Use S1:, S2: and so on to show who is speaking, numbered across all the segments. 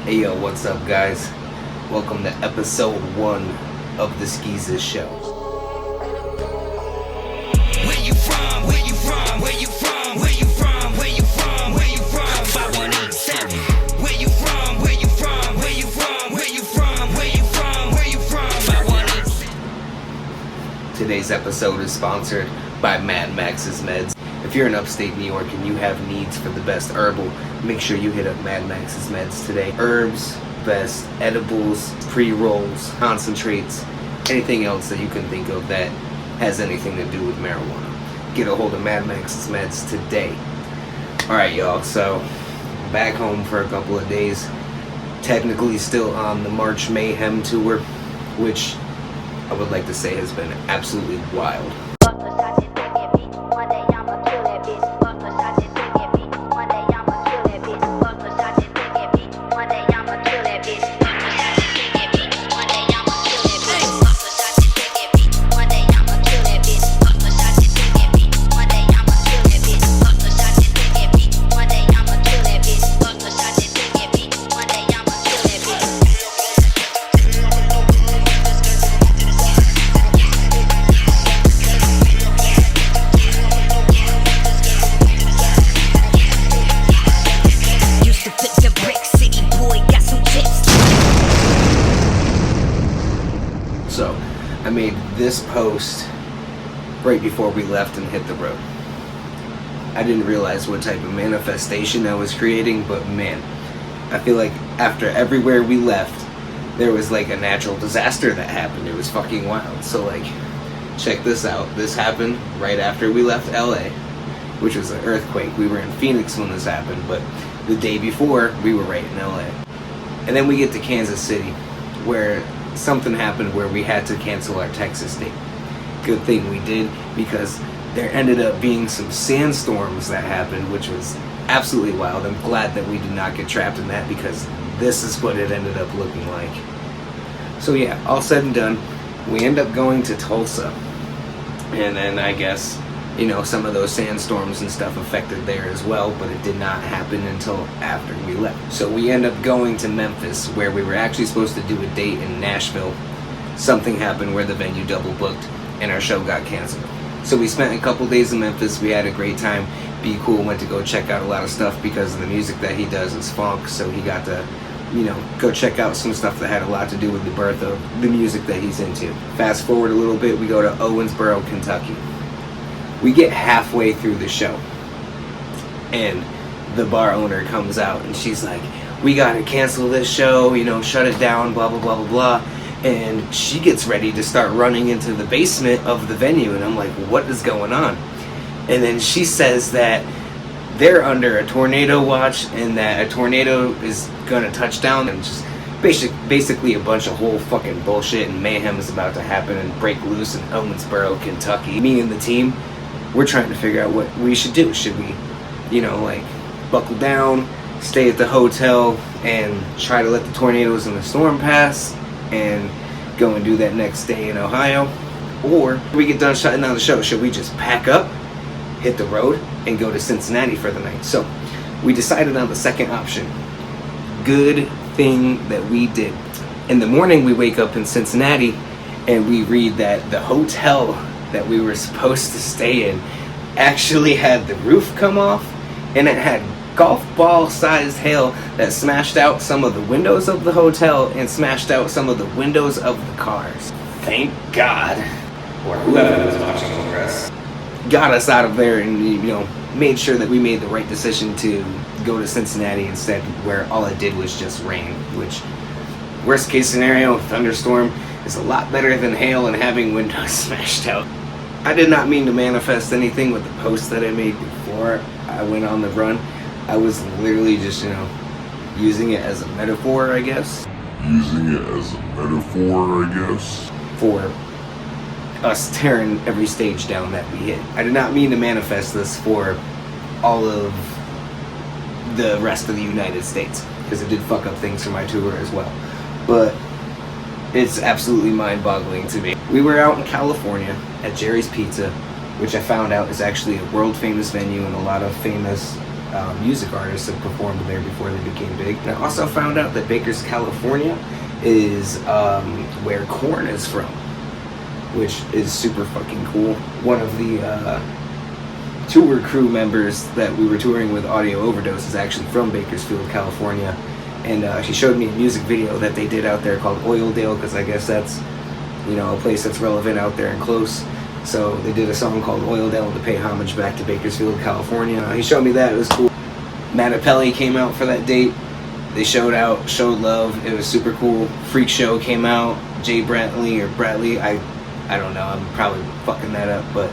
S1: Hey yo, what's up guys? Welcome to episode 1 of the Skeezus show.
S2: Where you from? Where you from? Where you from? Where you from? Where you from? Where you from? 5187. Where you from? Where you from? Where you from? Where you from? Where you from? Where you from? 5187.
S1: Today's episode is sponsored by Mad Max's Meds. If you're in upstate New York and you have needs for the best herbal, make sure you hit up Mad Max's Meds today. Herbs, best edibles, pre-rolls, concentrates, anything else that you can think of that has anything to do with marijuana. Get a hold of Mad Max's Meds today. Alright y'all, so back home for a couple of days. Technically still on the March Mayhem tour, which I would like to say has been absolutely wild. So, I made this post right before we left and hit the road. I didn't realize what type of manifestation I was creating, but man, I feel like after everywhere we left, there was like a natural disaster that happened. It was fucking wild. So like, check this out. This happened right after we left LA, which was an earthquake. We were in Phoenix when this happened, but the day before, we were right in LA. And then we get to Kansas City, where something happened where we had to cancel our Texas date. Good thing we did, because there ended up being some sandstorms that happened, which was absolutely wild. I'm glad that we did not get trapped in that, because this is what it ended up looking like. So yeah, all said and done, we end up going to Tulsa. And then I guess, you know, some of those sandstorms and stuff affected there as well, but it did not happen until after we left. So we end up going to Memphis, where we were actually supposed to do a date in Nashville. Something happened where the venue double booked and our show got canceled. So we spent a couple days in Memphis. We had a great time. Be Cool went to go check out a lot of stuff because of the music that he does is funk, so he got to, you know, go check out some stuff that had a lot to do with the birth of the music that he's into. Fast forward a little bit, we go to Owensboro, Kentucky. We get halfway through the show and the bar owner comes out and she's like, we gotta cancel this show, you know, shut it down, blah blah blah blah blah. And she gets ready to start running into the basement of the venue, and I'm like, what is going on? And then she says that they're under a tornado watch and that a tornado is gonna touch down, and just basically a bunch of whole fucking bullshit, and mayhem is about to happen and break loose in Owensboro, Kentucky. Me and the team, we're trying to figure out what we should do. Should we, you know, like buckle down, stay at the hotel and try to let the tornadoes and the storm pass and go and do that next day in Ohio? Or when we get done shutting down the show, should we just pack up, hit the road, and go to Cincinnati for the night? So we decided on the second option. Good thing that we did. In the morning we wake up in Cincinnati and we read that the hotel that we were supposed to stay in actually had the roof come off, and it had golf ball sized hail that smashed out some of the windows of the hotel and smashed out some of the windows of the cars. Thank God, or whoever was watching over us, got us out of there and, you know, made sure that we made the right decision to go to Cincinnati instead, where all it did was just rain, which, worst case scenario, thunderstorm is a lot better than hail and having windows smashed out. I did not mean to manifest anything with the post that I made before I went on the run. I was literally just, you know, using it as a metaphor, I guess. For us tearing every stage down that we hit. I did not mean to manifest this for all of the rest of the United States, because it did fuck up things for my tour as well. But it's absolutely mind-boggling to me. We were out in California at Jerry's Pizza, which I found out is actually a world-famous venue, and a lot of famous music artists that performed there before they became big. And I also found out that Baker's, California is where Korn is from, which is super fucking cool. One of the tour crew members that we were touring with, Audio Overdose, is actually from Bakersfield, California. And she showed me a music video that they did out there called Oildale, because I guess that's, you know, a place that's relevant out there and close. So they did a song called Oildale to pay homage back to Bakersfield, California. He showed me that. It was cool. Matapelli came out for that date. They showed love. It was super cool. Freak Show came out. Jay Brantley or Bradley. I don't know. I'm probably fucking that up, but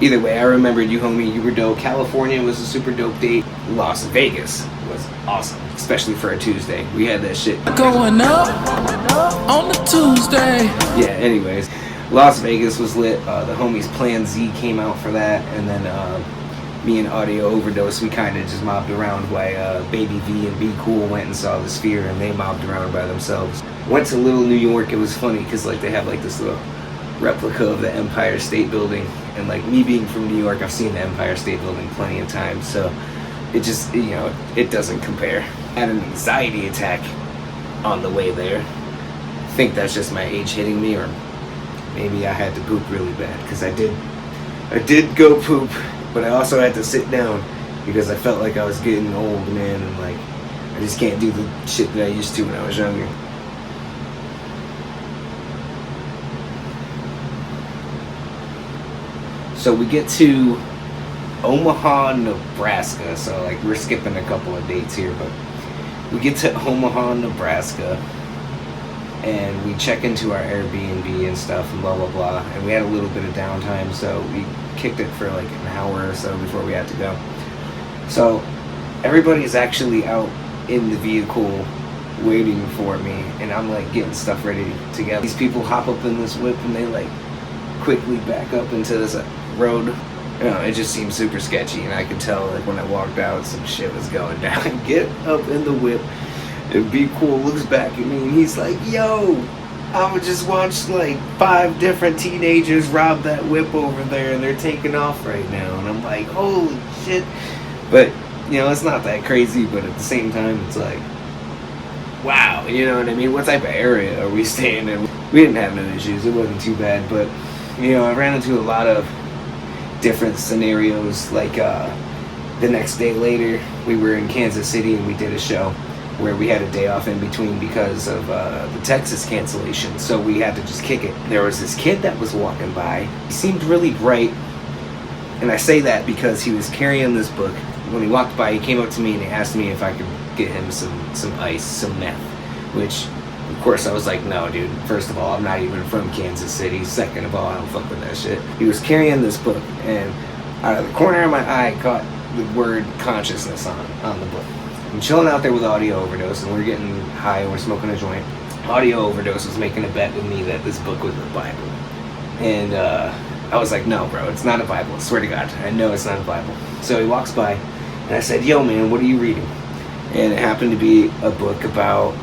S1: either way, I remembered you, homie. You were dope. California was a super dope date. Las Vegas was awesome, especially for a Tuesday. We had that shit
S3: going up on the Tuesday.
S1: Yeah, anyways, Las Vegas was lit. The homies Plan Z came out for that, and then me and Audio Overdose, we kind of just mobbed around while Baby V and Be Cool went and saw the Sphere, and they mobbed around by themselves. Went to Little New York. It was funny because like they have like this little replica of the Empire State Building, and like me being from New York, I've seen the Empire State Building plenty of times, so it just, you know, it doesn't compare. I had an anxiety attack on the way there. I think that's just my age hitting me, or maybe I had to poop really bad, because I did go poop, but I also had to sit down because I felt like I was getting old, man, and like I just can't do the shit that I used to when I was younger. So we get to Omaha, Nebraska. So like we're skipping a couple of dates here, but we get to Omaha, Nebraska, and we check into our Airbnb and stuff and blah blah blah. And we had a little bit of downtime, so we kicked it for like an hour or so before we had to go. So everybody's actually out in the vehicle waiting for me, and I'm like getting stuff ready together. These people hop up in this whip and they like quickly back up into this road. You know, it just seemed super sketchy, and I could tell like when I walked out some shit was going down. I get up in the whip and Be Cool looks back at me and he's like, yo, I just watched like 5 different teenagers rob that whip over there and they're taking off right now. And I'm like, holy shit. But you know, it's not that crazy, but at the same time it's like, wow, you know what I mean? What type of area are we staying in? We didn't have no issues, it wasn't too bad, but you know, I ran into a lot of different scenarios. Like the next day later, we were in Kansas City and we did a show where we had a day off in between because of the Texas cancellation, so we had to just kick it. There was this kid that was walking by. He seemed really bright, and I say that because he was carrying this book. When he walked by, he came up to me and he asked me if I could get him some ice, some meth, which of course I was like, no dude, first of all, I'm not even from Kansas City, second of all, I don't fuck with that shit. He was carrying this book, and out of the corner of my eye caught the word consciousness on the book. I'm chilling out there with Audio Overdose, and we're getting high and we're smoking a joint. Audio Overdose was making a bet with me that this book was the Bible, and I was like, no bro, it's not a Bible, I swear to God, I know it's not a Bible. So he walks by and I said, yo man, what are you reading? And it happened to be a book about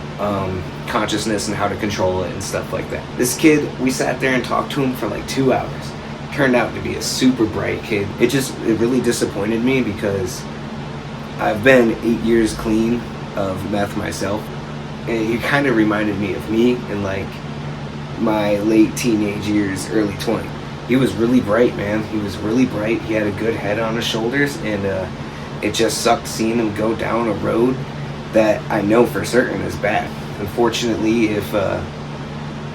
S1: consciousness and how to control it and stuff like that. This kid, we sat there and talked to him for like 2 hours. Turned out to be a super bright kid. It really disappointed me because I've been 8 years clean of meth myself, and he kind of reminded me of me in like my late teenage years, early 20. He was really bright, man. He was really bright. He had a good head on his shoulders, and it just sucked seeing him go down a road that I know for certain is bad. Unfortunately, if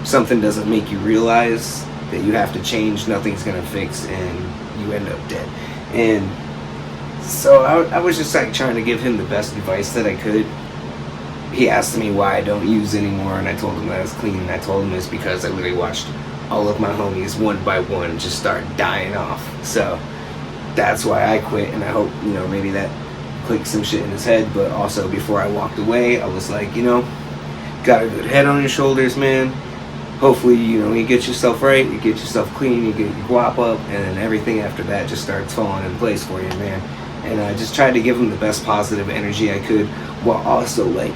S1: something doesn't make you realize that you have to change, nothing's gonna fix, and you end up dead. And so I was just like trying to give him the best advice that I could. He asked me why I don't use anymore, and I told him that I was clean, and I told him it's because I literally watched all of my homies one by one just start dying off. So that's why I quit, and I hope, you know, maybe that clicked some shit in his head. But also, before I walked away, I was like, you know, got a good head on your shoulders, man. Hopefully, you know, you get yourself right, you get yourself clean, you get your guap up, and then everything after that just starts falling in place for you, man. And I just tried to give him the best positive energy I could, while also like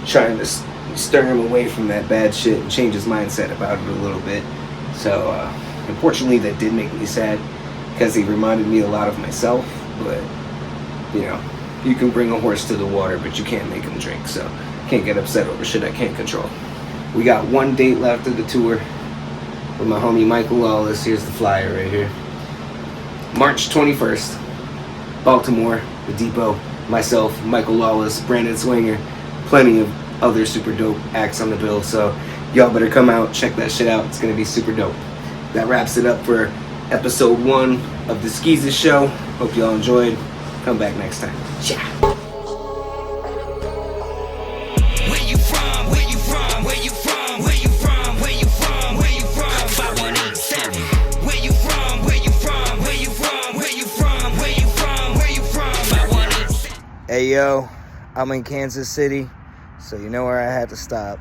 S1: trying to stir him away from that bad shit and change his mindset about it a little bit. So unfortunately that did make me sad because he reminded me a lot of myself, but you know, You can bring a horse to the water, but you can't make him drink, so can't get upset over shit I can't control. We got one date left of the tour with my homie Michael Lawless. Here's the flyer right here. March 21st, Baltimore, the Depot, myself, Michael Lawless, Brandon Swinger, plenty of other super dope acts on the bill, so y'all better come out, check that shit out. It's gonna be super dope. That wraps it up for episode 1 of the Skeezus show. Hope y'all enjoyed. Come back next time. Ciao.
S2: Where you from? Where you from? Where you from? Where you from? Where you from? Where you from? 5187. Where you from? Where you from? Where you from? Where you from? Where you from? Where you from? 5187.
S1: Hey yo, I'm in Kansas City, so you know where I had to stop.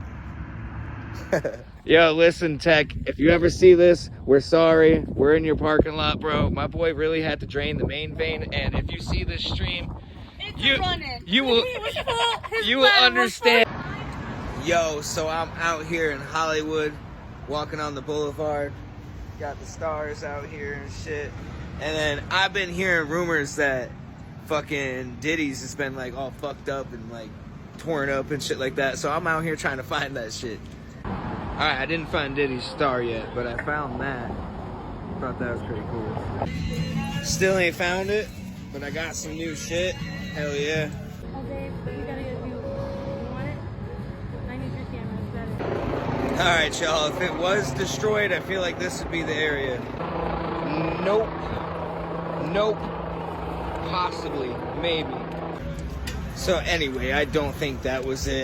S1: Yo, listen, Tech, if you ever see this, we're sorry. We're in your parking lot, bro. My boy really had to drain the main vein, and if you see this stream, you will understand. Yo, so I'm out here in Hollywood, walking on the boulevard. Got the stars out here and shit. And then I've been hearing rumors that fucking Diddy's has been like all fucked up and like torn up and shit like that. So I'm out here trying to find that shit. Alright, I didn't find Diddy's star yet, but I found that. Thought that was pretty cool. Still ain't found it, but I got some new shit. Hell yeah.
S4: Okay, but we gotta get you. You want it? I need your camera, it's better.
S1: Alright, y'all, if it was destroyed, I feel like this would be the area. Nope. Nope. Possibly. Maybe. So anyway, I don't think that was it.